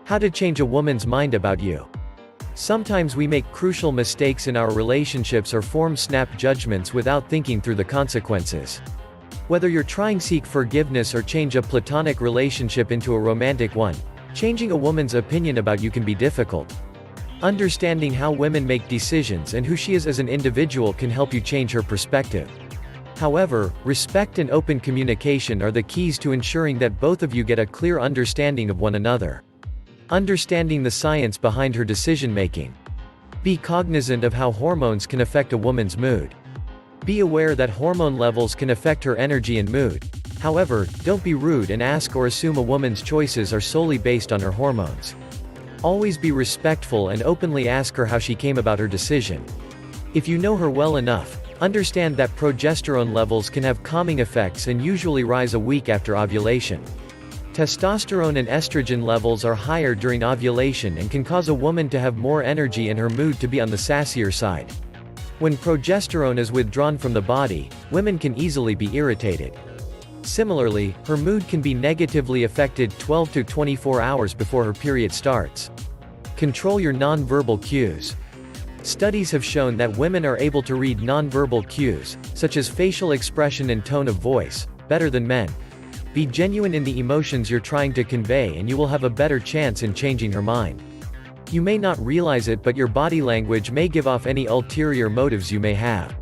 How to change a woman's mind about you. Sometimes we make crucial mistakes in our relationships or form snap judgments without thinking through the consequences. Whether you're trying to seek forgiveness or change a platonic relationship into a romantic one, changing a woman's opinion about you can be difficult. Understanding how women make decisions and who she is as an individual can help you change her perspective. However, respect and open communication are the keys to ensuring that both of you get a clear understanding of one another. Understanding the science behind her decision-making. Be cognizant of how hormones can affect a woman's mood. Be aware that hormone levels can affect her energy and mood. However, don't be rude and ask or assume a woman's choices are solely based on her hormones. Always be respectful and openly ask her how she came about her decision. If you know her well enough, understand that progesterone levels can have calming effects and usually rise a week after ovulation. Testosterone and estrogen levels are higher during ovulation and can cause a woman to have more energy and her mood to be on the sassier side. When progesterone is withdrawn from the body, women can easily be irritated. Similarly, her mood can be negatively affected 12 to 24 hours before her period starts. Control your nonverbal cues. Studies have shown that women are able to read nonverbal cues, such as facial expression and tone of voice, better than men. Be genuine in the emotions you're trying to convey and you will have a better chance in changing her mind. You may not realize it, but your body language may give off any ulterior motives you may have.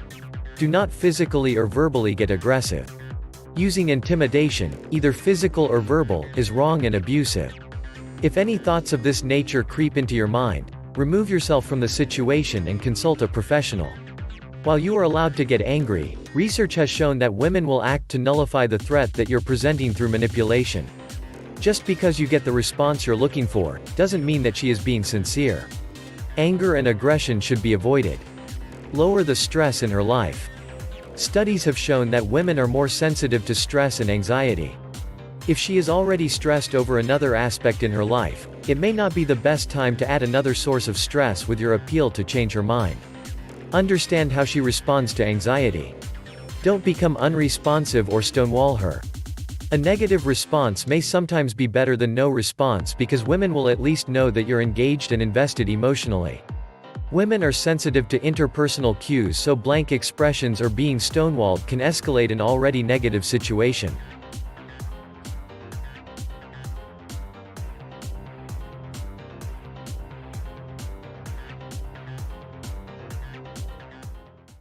Do not physically or verbally get aggressive. Using intimidation, either physical or verbal, is wrong and abusive. If any thoughts of this nature creep into your mind, remove yourself from the situation and consult a professional. While you are allowed to get angry, research has shown that women will act to nullify the threat that you're presenting through manipulation. Just because you get the response you're looking for, doesn't mean that she is being sincere. Anger and aggression should be avoided. Lower the stress in her life. Studies have shown that women are more sensitive to stress and anxiety. If she is already stressed over another aspect in her life, it may not be the best time to add another source of stress with your appeal to change her mind. Understand how she responds to anxiety. Don't become unresponsive or stonewall her. A negative response may sometimes be better than no response because women will at least know that you're engaged and invested emotionally. Women are sensitive to interpersonal cues, so blank expressions or being stonewalled can escalate an already negative situation.